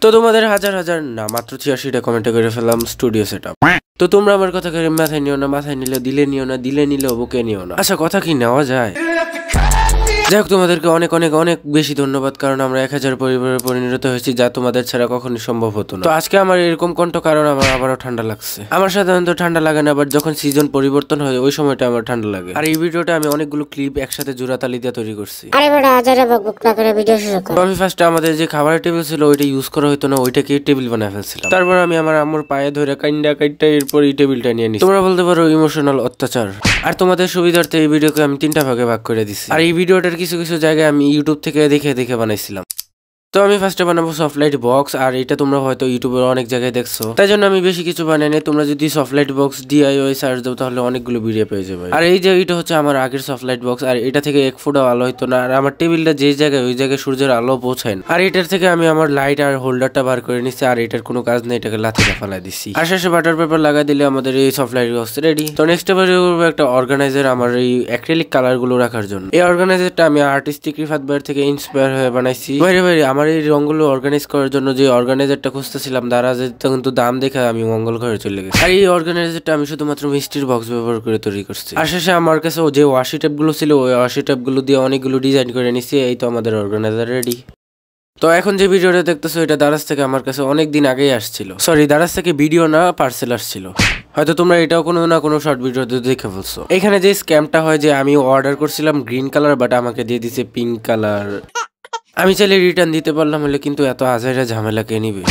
তো তোমাদের হাজার হাজার না মাত্র ৮৬টা কমেন্টে করে ফেললাম স্টুডিও সেটআপ। তো তোমরা আমার কথা করে মাথায় নিও না, মাথায় নিলে দিলে নিও না, দিলে নিলে বুকে নিও না। আচ্ছা কথা কি নেওয়া যায়? যাই হোক, তোমাদেরকে অনেক অনেক অনেক বেশি ধন্যবাদ, কারণ আমরা ১০০০ পরিবারে পরিণত হয়েছি, যা তোমাদের ছাড়া কখনোই সম্ভব হতো না। তো আজকে আমার এরকম কণ্ঠ কারণ আমার আবারও ঠান্ডা লাগছে। আমার সাধারণত ঠান্ডা লাগে না, বাট যখন সিজন পরিবর্তন হয় ওই সময়টা আমার ঠান্ডা লাগে। আর এই ভিডিওটা আমি অনেকগুলো ক্লিপ একসাথে জোড়াতালি দিয়ে তৈরি করছি। আমি ফার্স্টে আমাদের যে খাবারের টেবিল ছিল ওইটা ইউজ করা হতো না, ওইটাকে টেবিল বানায় ফেলছিলাম। তারপর আমি আমার আম্মুর পায়ে ধরে কাইন্ডা এরপর এই টেবিলটা নিয়ে নিই। তোমরা বলতে পারো ইমোশনাল অত্যাচার। আর তোমাদের সুবিধার্থে এই ভিডিওকে আমি 3টা ভাগে ভাগ করে দিচ্ছি। আর এই ভিডিওটার কিছু কিছু জায়গায় আমি ইউটিউব থেকে দেখে বানাইছিলাম। তো আমি ফার্স্টে বানাবো সফট লাইট বক্স, আর এটা তোমরা হয়তো ইউটিউবে অনেক জায়গায় দেখছো, তাই জন্য আমি বেশি কিছু বানাই নাই। তোমরা যদি soft light box DIY search দাও তাহলে অনেকগুলো ভিডিও পেয়ে যাবে। আর এই যে এটা হচ্ছে আমার আগের সফট লাইট বক্স, আর এটা থেকে এক ফোঁটাও আলো হইতো না। আর আমার টেবিলটা যে জায়গায় ওই জায়গায় সূর্যের আলো পৌঁছায় না। আর এটার থেকে আমি আমার লাইট আর হোল্ডারটা বার করে নিচ্ছি, আর এটার কোনো কাজ নেই, এটাকে লাথিটা ফালাই দিচ্ছি। আর শেষে বাটার পেপার লাগাই দিলে আমাদের এই সফট লাইট বক্স রেডি। তো নেক্সট এবার একটা অর্গানাইজার আমার এই অ্যাক্রিলিক কালার গুলো রাখার জন্য। এই অর্গানাইজারটা আমি আর্টিস্টিক রিফাত ভাইয়ের থেকে ইন্সপায়ার হয়ে বানাইছি। ভাই আমার এই রঙগুলো অর্গানাইজ করার জন্য যে অর্গানাইজারটা খুঁজতেছিলাম দারাজে, কিন্তু দাম দেখে আমি মঙ্গল ঘরে চলে গেছি। আর এই অর্গানাইজারটা আমি শুধুমাত্র মিষ্টির বক্স ব্যবহার করে তৈরি করছি। আর শেষে আমার কাছে যে ওয়াশি টেপ গুলো ছিল ওই ওয়াশি টেপ গুলো দিয়ে অনেকগুলো ডিজাইন করে নিছি। এই তো আমাদের অর্গানাইজার রেডি। তো এখন যে ভিডিওটা দেখতেছো এটা দারাজ থেকে আমার কাছে অনেক দিন আগেই আসছিল। সরি, দারাজ থেকে ভিডিও না পার্সেল আসছিল। হয়তো তোমরা এটাও কোনো না কোনো শর্ট ভিডিওতে দেখে ফেলছো। এখানে যে স্ক্যামটা হয় যে আমি অর্ডার করছিলাম গ্রিন কালার, বাট আমাকে দিয়ে দিছে পিঙ্ক কালার। আমি চাইলে রিটার্ন দিতে পারলাম হলে, কিন্তু এত আজাইরা ঝামেলা কে নিবে?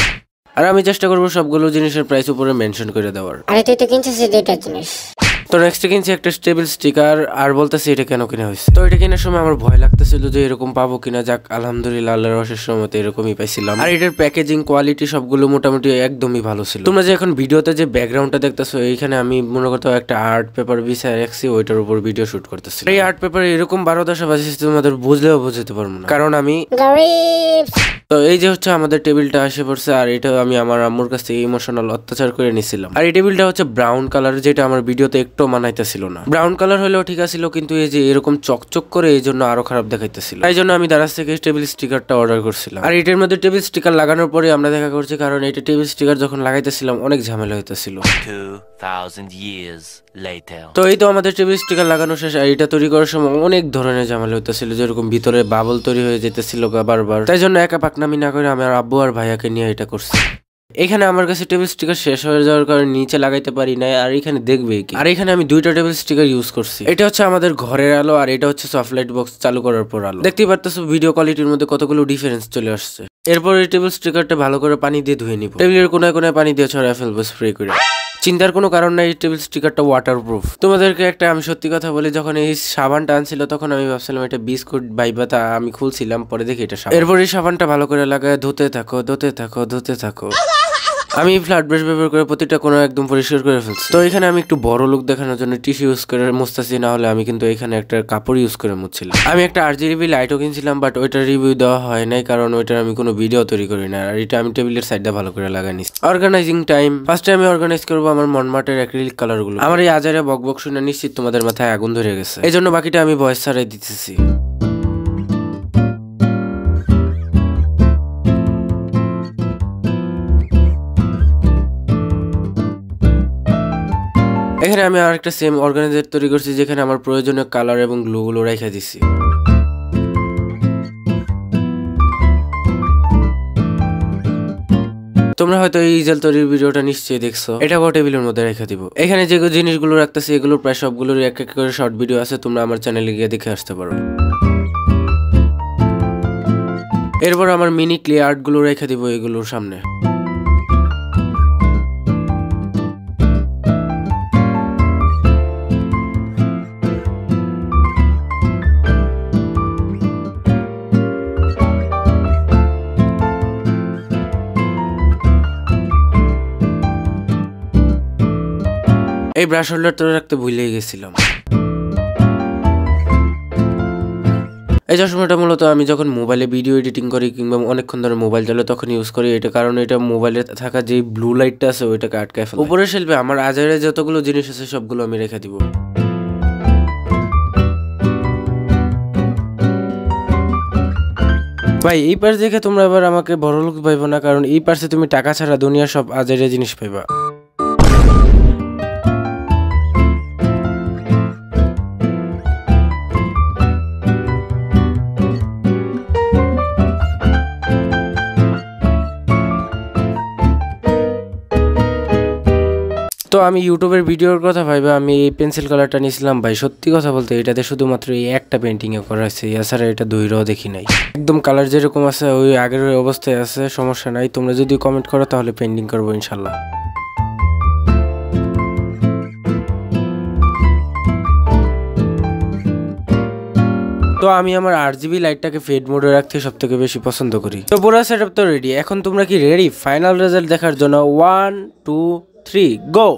আর আমি চেষ্টা করবো সবগুলো জিনিসের প্রাইস উপরে মেনশন করে দেওয়ার। আরে তুই তো কিনছিস দুইটা জিনিস। তো নেক্সট কিনছি একটা স্টেবল স্টিকার, আর বলতেছি এটা কেন কিনা হয়েছে। তো এটা কেনার সময় আমার ভয় লাগতেছিল যে এরকম পাবো কিনা। যাক আলহামদুলিল্লাহ, আল্লাহর অশেষ রহমতে এরকমই পাইছিলাম। আর এটার প্যাকেজিং কোয়ালিটি সবগুলো মোটামুটি একদমই ভালো ছিল। তোমরা যে এখন ভিডিওতে যে ব্যাকগ্রাউন্ডটা দেখতেছো, এইখানে আমি মনে করতে একটা আর্ট পেপার বিছায় রাখছি, ওইটার উপর ভিডিও শুট করতেছি। এই আর্ট পেপারে এরকম 12-10 বাজেছে তোমাদের বুঝলেও বুঝতে পারবো না, কারণ আমি তো এই যে হচ্ছে আমাদের টেবিলটা আসে পড়ছে। আর এটা আমি আমার আম্মুর কাছ থেকে ইমোশনাল অত্যাচার করে নিছিলাম। আর এই টেবিলটা হচ্ছে ব্রাউন কালার, যেটা আমার ভিডিওতে একটু মানাইতেছিল না। ব্রাউন কালার হলেও ঠিক আছিল, কিন্তু এই যে এরকম চকচক করে এই জন্য আরো খারাপ দেখাইতেছিল। তাই জন্য আমি দারাজ থেকে টেবিল স্টিকারটা অর্ডার করছিলাম। আর এটার মধ্যে টেবিল স্টিকার লাগানোর পরে আমরা দেখা করছি, কারণ এটা টেবিল স্টিকার যখন লাগাইতেছিলাম অনেক ঝামেলা হইতেছিল। 2000 years later. তো এই তো আমাদের টেবিল স্টিকার লাগানো শেষ। আর এটা তৈরি করার সময় অনেক ধরনের ঝামেলা হইতেছিল, যেরকম ভিতরে বাবল তৈরি হয়ে যেতেছিল বারবার। তাই জন্য একা পাকনামি না করে আমার আব্বু আর ভাইয়াকে নিয়ে এটা করছি। এখানে আমার কাছে টেবিল স্টিকার শেষ হয়ে যাওয়ার কারণে নিচে লাগাইতে পারি না। আর এখানে দেখবে কি, আর এখানে আমি 2টা টেবিল স্টিকার ইউজ করছি। এটা হচ্ছে আমাদের ঘরের আলো, আর এটা হচ্ছে সফট লাইট বক্স চালু করার পর আলো। দেখতেই পারতেছো ভিডিও কোয়ালিটির মধ্যে কতগুলো ডিফারেন্স চলে আসছে। এরপর এই টেবিল স্টিকারটা ভালো করে পানি দিয়ে ধুয়ে নিব। টেবিলের কোনায় কোনায় পানি দিয়ে ছড়ায় ফেলবো স্প্রে করে। চিন্তার কোনো কারণ নাই, এই টেবিল স্টিকারটা ওয়াটারপ্রুফ। তোমাদেরকে একটা আমি সত্যি কথা বলি, যখন এই সাবানটা আনছিল তখন আমি ভাবছিলাম এটা বিস্কুট বাইবাতা, আমি খুলছিলাম পরে দেখি এটা সাবান। এরপর এই সাবানটা ভালো করে লাগায় ধুতে থাকো। আমি ফ্ল্যাট ব্রাশ ব্যবহার করে প্রতিটা কোনো একদম পরিষ্কার করে ফেলছি। তো এখানে আমি একটু বড় লুক দেখানোর জন্য টিস্যু ইউজ করে মুছতেছি, না হলে আমি কিন্তু এখানে একটা কাপড় ইউজ করে মুছছিলাম। আমি একটা RGB লাইটও কিনছিলাম, বাট ওইটার রিভিউ দেওয়া হয় নাই, কারণ ওইটার আমি কোনো ভিডিও তৈরি করি না। আর এটা আমি টেবিলের সাইডটা ভালো করে লাগাই নিচ্ছি। Organising time. ফার্স্টে আমি অর্গানাইজ করবো আমার মনমার্টের অ্যাক্রিলিক কালারগুলো। আমার এই আজারে বকবক শুনে নিশ্চিত তোমাদের মাথায় আগুন ধরে গেছে, এই জন্য বাকিটা আমি ভয়েস ছাড়াই দিতেছি। এখানে আমি আরেকটা সেম অর্গানাইজার তৈরি করছি, যেখানে আমার প্রয়োজনীয় কালার এবং গ্লুগুলো রেখে দিছি। তোমরা হয়তো এই ইজেল তৈরির ভিডিওটা নিশ্চয়ই দেখছো, এটাও টেবিলের মধ্যে রেখে দিব। এখানে যে জিনিসগুলো রাখতেছি এগুলো প্রায় সবগুলোর এক এক করে শর্ট ভিডিও আছে, তোমরা আমার চ্যানেলে গিয়ে দেখে আসতে পারো। এরপর আমার মিনি ক্লে আর্টগুলো রেখে দিব এগুলোর সামনে। এই ব্রাশ হোল্ডার তো রাখতে ভুলেই গেছিলাম। এই চশমাটা মূলত আমি যখন মোবাইলে ভিডিও এডিটিং করি কিংবা অনেকক্ষণ ধরে মোবাইল চালে তখন ইউজ করি এটা, কারণ এটা মোবাইলে থাকা যে ব্লু লাইটটা আছে ওইটাকে আটকায় ফেলে। উপরের শেলফে আমার আজারে যতগুলো জিনিস আছে সবগুলো আমি রেখে দিব। ভাই এই পার্স দেখে তোমরা এবার আমাকে বড় লোক পাইবো না, কারণ এই পার্সে তুমি টাকা ছাড়া দুনিয়ার সব আজেরে জিনিস পাইবা। তো আমি ইউটিউবের ভিডিওর কথা ভাইবা আমি এই পেন্সিল কালারটা নিয়েছিলাম ভাই। সত্যি কথা বলতে এটাতে শুধুমাত্র এই একটা পেন্টিংয়ে করা হয়েছে, এছাড়া এটা দইরাও দেখি নাই। একদম কালার যেরকম আছে ওই আগের অবস্থায় আছে, সমস্যা নাই। তোমরা যদি কমেন্ট করো তাহলে পেন্টিং করবো ইনশাল্লাহ। তো আমি আমার RGB লাইটটাকে ফেড মোডে রাখতে সব থেকে বেশি পছন্দ করি। তো পুরো সেটআপ তো রেডি, এখন তোমরা কি রেডি ফাইনাল রেজাল্ট দেখার জন্য? 1 2 3 গো।